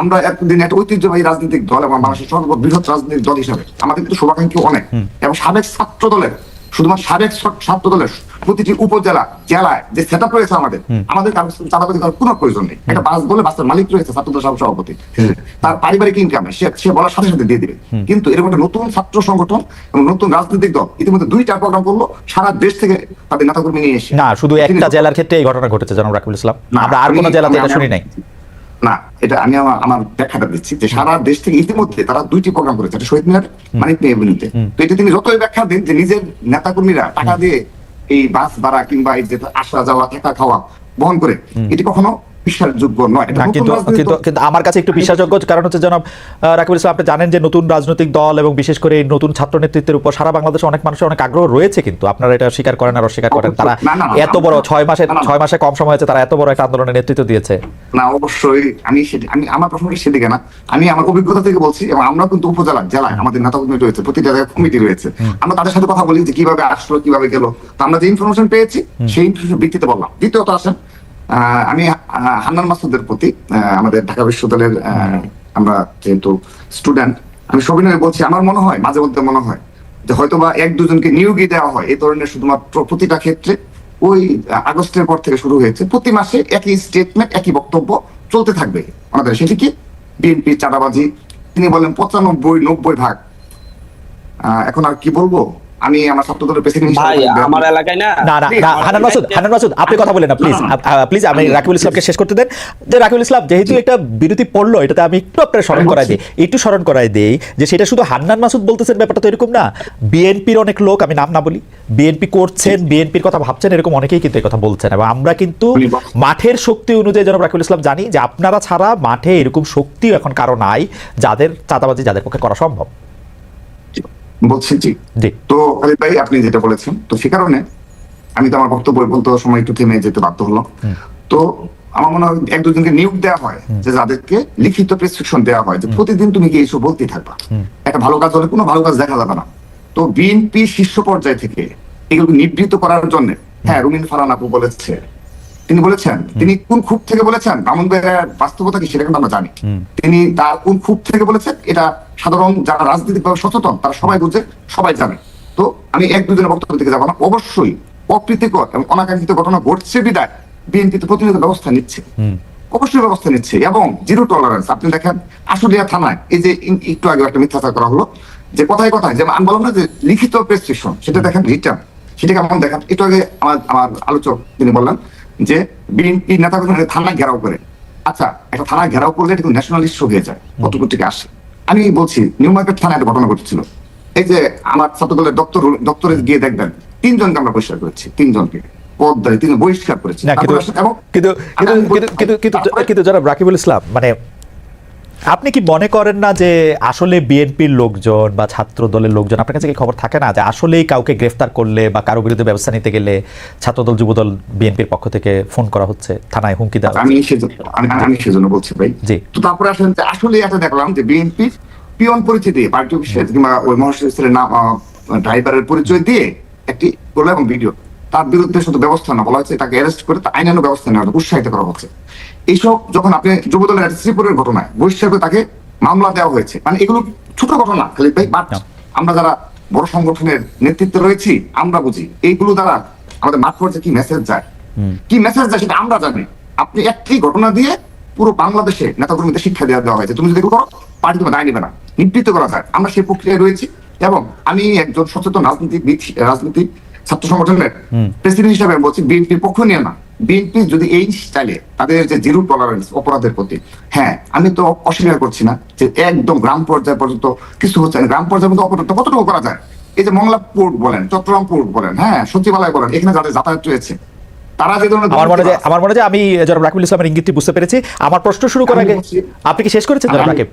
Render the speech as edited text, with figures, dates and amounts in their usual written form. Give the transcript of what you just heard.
আমরা এতদিন একটা ঐতিহ্যবাহী রাজনৈতিক দল এবং বাংলাদেশের সর্ববৃহৎ রাজনৈতিক দল হিসাবে আমাদের কিন্তু শুভাকাঙ্ক্ষী অনেক, এবং সাবেক ছাত্র দলের শুধুমাত্র সাবেক ছাত্র দলের প্রতিটি উপজেলা জেলায় যে সেট আপ রয়েছে আমাদের চাঁদাবাজি করার কোনো প্রয়োজন নেই। একটা বাস বলে বাসের মালিক রয়েছে ছাত্র দল সভাপতি, তার পারিবারিক ইনকামে সে বলার সাথে সাথে দিয়ে দিবে। কিন্তু এরকম একটা নতুন ছাত্র সংগঠন এবং নতুন রাজনৈতিক দল ইতিমধ্যে 2টা প্রোগ্রাম করলো সারা দেশ থেকে তাদের নেতাকর্মী নিয়ে এসে। না, শুধু একটা জেলার ক্ষেত্রে এই ঘটনা ঘটেছে জনাব রাকিবুল ইসলাম, আমরা আর কোনো জেলাতে এটা শুনি নাই। না, এটা আমি আমার ব্যাখ্যাটা দিচ্ছি যে সারা দেশ থেকে ইতিমধ্যে তারা 2টি প্রোগ্রাম করেছে, একটা শহীদ মিনার, মানিক মিয়া এভিনিউতে। তো এটা তিনি যতই ব্যাখ্যা দেন যে নিজের নেতাকর্মীরা টাকা দিয়ে এই বাস ভাড়া কিংবা এই যে আসা যাওয়া থাকা খাওয়া বহন করে, এটি কখনো বিশ্বাসযোগ্য নয়। কিন্তু আমার কাছে একটু বিশ্বাসযোগ্য, কারণ হচ্ছে জনাব রাকিবুল ইসলাম, আপনি জানেন যে নতুন রাজনৈতিক দল এবং বিশেষ করে নতুন ছাত্র নেতৃত্বের উপর সারা বাংলাদেশে অনেক মানুষের অনেক আগ্রহ রয়েছে, কিন্তু আপনারা এটা স্বীকার করেন আর অস্বীকার করেন। তারা এত বড় 6 মাসে কম সময় হয়েছে, তারা এত বড় একটা আন্দোলনের নেতৃত্ব দিয়েছে। না, অবশ্যই আমি আমার প্রশ্নটা সেদিকে না, আমি আমার অভিজ্ঞতা থেকে বলছি। এবং আমরা কিন্তু উপজেলা জেলায় আমাদের নেতাকর্মী রয়েছে, প্রতিটা জায়গায় কমিটি রয়েছে, আমরা তাদের সাথে কথা বলি যে কিভাবে আসলো কিভাবে গেল। তো আমরা যে ইনফরমেশন পেয়েছি সেই ইনফরমেশন ভিত্তিতে বললাম। দ্বিতীয়ত আসেন, আমি হান্নান মাসুদের প্রতি, আমাদের ঢাকা বিশ্ববিদ্যালয়ের আমরা যেহেতু স্টুডেন্ট, আমি সবিনয়ে বলছি, আমার মনে হয় মাঝে মধ্যে মনে হয় যে হয়তোবা 1-2 জনকে নিয়োগই দেওয়া হয় এই ধরনের, শুধুমাত্র প্রতিটা ক্ষেত্রে ওই আগস্টের পর থেকে শুরু হয়েছে, প্রতি মাসে একই স্টেটমেন্ট একই বক্তব্য চলতে থাকবে আমাদের। সেটি কি? বিএনপি চাঁদাবাজি। তিনি বলেন 95-90 ভাগ। এখন আর কি বলবো, আমি আমার ছাত্র দলের প্রেসিডেন্ট ভাই আমার এলাকায় না হান্নান মাসুদ আপনি কথা বলেন না প্লিজ আমি রাকিবুল ইসলামকে শেষ করতে দেন। যে রাকিবুল ইসলাম যেহেতু একটা বিরতি পড়লো, এটাতে আমি একটু আপনার স্মরণ করাই দিই যে সেটা শুধু হান্নান মাসুদ বলতেছেন, ব্যাপারটা তো এরকম না। বিএনপির অনেক লোক, আমি নাম না বলি, বিএনপি করছেন, বিএনপির কথা ভাবছেন, এরকম অনেকেই কিন্তু এই কথা বলছেন। এবং আমরা কিন্তু মাঠের শক্তি অনুযায়ী জনাব রাকিবুল ইসলাম জানি যে আপনারা ছাড়া মাঠে এরকম শক্তি এখন কারো নাই যাদের চাঁদাবাজি যাদের পক্ষে করা সম্ভব। বলছি জি। তো খালিদ ভাই আপনি যেটা বলেছেন, তো সে কারণে আমি তো আমার বক্তব্য বলতে সময় একটু থেমে যেতে বাধ্য হলাম। তো আমার মনে হয় 1-2 জনকে নিয়োগ দেওয়া হয়, যে যাদেরকে লিখিত প্রেসক্রিপশন দেওয়া হয় যে প্রতিদিন তুমি কি এইসব বলতেই থাকবা, একটা ভালো কাজ হলে কোনো ভালো কাজ দেখা যাবে না। তো বিএনপি শীর্ষ পর্যায় থেকে এগুলো নিবৃত্ত করার জন্য, হ্যাঁ, রুমিন ফারহান আপু বলেছে, তিনি বলেছেন, তিনি কোন খুব থেকে বলেছেন ব্রাহ্মণবাড়িয়ার বাস্তবতা কি সেটা কিন্তু আমরা জানি। তিনি তার কোন খুব থেকে বলেছেন এটা সাধারণ যারা রাজনৈতিকভাবে সচেতন তারা সবাই বুঝে, সবাই জানে। তো আমি 1-2 জনের বক্তব্য থেকে যাবো না। অবশ্যই অপ্রীতিকর এবং অনাকাঙ্ক্ষিত ঘটনা ঘটছে বিদায় বিএনপি প্রতিনিয়ত ব্যবস্থা নিচ্ছে, অবশ্যই ব্যবস্থা নিচ্ছে, এবং জিরো টলারেন্স। আপনি দেখেন আশুলিয়া থানায় এই যে একটু আগে একটা মিথ্যাচার করা হলো, যে কথায় কথায় যে আমি বললাম না যে লিখিত প্রেসক্রিপশন, সেটা দেখেন রিটার্ন, সেটা কেমন দেখেন। একটু আগে আমার আলোচক তিনি বললেন যে বিএনপি নেতাকর্মী থানা ঘেরাও করে। আচ্ছা, একটা থানা ঘেরাও করলে এটা ন্যাশনাল ইস্যু হয়ে যায়, কতটুকু থেকে আসে। আমি বলছি নিউ মার্কেট থানায় একটা ঘটনা ঘটেছিল, এই যে আমার ছাত্র দলের দপ্তরে গিয়ে দেখবেন 3 জনকে আমরা বহিষ্কার করেছি, 3 জনকে পদদারী 3 বহিষ্কার করেছি। কিন্তু জনাব রাকিবুল ইসলাম, মানে আপনি কি মনে করেন না যে আসলে বিএনপির লোকজন বা ছাত্র দলের লোকজন, আপনার কাছে কি খবর থাকে না যে আসলেই কাউকে গ্রেফতার করলে বা কারো বিরুদ্ধে ব্যবস্থা নিতে গেলে ছাত্রদল যুবদল বিএনপির পক্ষ থেকে ফোন করা হচ্ছে, থানায় হুমকি দেওয়া? আমি সেজন্য বলছি ভাই। তো তারপরে আসলে আসলে এটা দেখলাম যে বিএনপির পিয়ন পরিচয় দিয়ে, পার্টি অফিসের কিংবা ওই মহাসচিবের নাম, ড্রাইভারের পরিচয় দিয়ে একটি করলো এবং ভিডিও, তার বিরুদ্ধে শুধু ব্যবস্থা না বলা হচ্ছে, তাকে অ্যারেস্ট করে আইনানুগ ব্যবস্থা নেওয়া, উৎসাহিত করা হচ্ছে। এইসব যখন আপনি যুবদলের শ্রীপুরের ঘটনায় বহিষ্কার করে তাকে মামলা দেওয়া হয়েছে, মানে এগুলো ছোট ঘটনা খালিদ ভাই, বাট আমরা যারা বড় সংগঠনের নেতৃত্বে রয়েছি আমরা বুঝি এইগুলো দ্বারা আমাদের মাঠ পর্যায়ে কি মেসেজ যায়, সেটা আমরা জানি। আপনি একটি ঘটনা দিয়ে পুরো বাংলাদেশে নেতাকর্মীদের শিক্ষা দেওয়া হয়েছে, তুমি যদি করো পার্টি তোমার দায় নেবে না, নিবৃত্ত করা যায়। আমরা সেই প্রক্রিয়ায় রয়েছি, এবং আমি একজন সচেতন রাজনীতিক ছাত্র সংগঠনের প্রেসিডেন্ট হিসাবে বলছি, বিএনপির পক্ষ নিয়ে না। বিএনপি যদি এই স্টাইলে তাদের যে জিরো টলারেন্স অপরাধের প্রতি, হ্যাঁ, আমি তো অস্বীকার করছি না যে একদম গ্রাম পর্যায় পর্যন্ত কিছু হচ্ছে না। গ্রাম পর্যায়ে পর্যন্ত অপরাধ কতটুকু করা যায়? এই যে মংলা পোর্ট বলেন, চট্টগ্রাম পোর্ট বলেন, হ্যাঁ, সচিবালয় বলেন, এখানে যাদের যাতায়াত রয়েছে তারা যে ধরনের, আমার মনে হয় আমি জনাব রাকিবুল ইসলামের ইঙ্গিতটি বুঝতে পেরেছি। আমার প্রশ্ন শুরু করার আগে আপনি কি শেষ করেছেন জনাব রাকিব?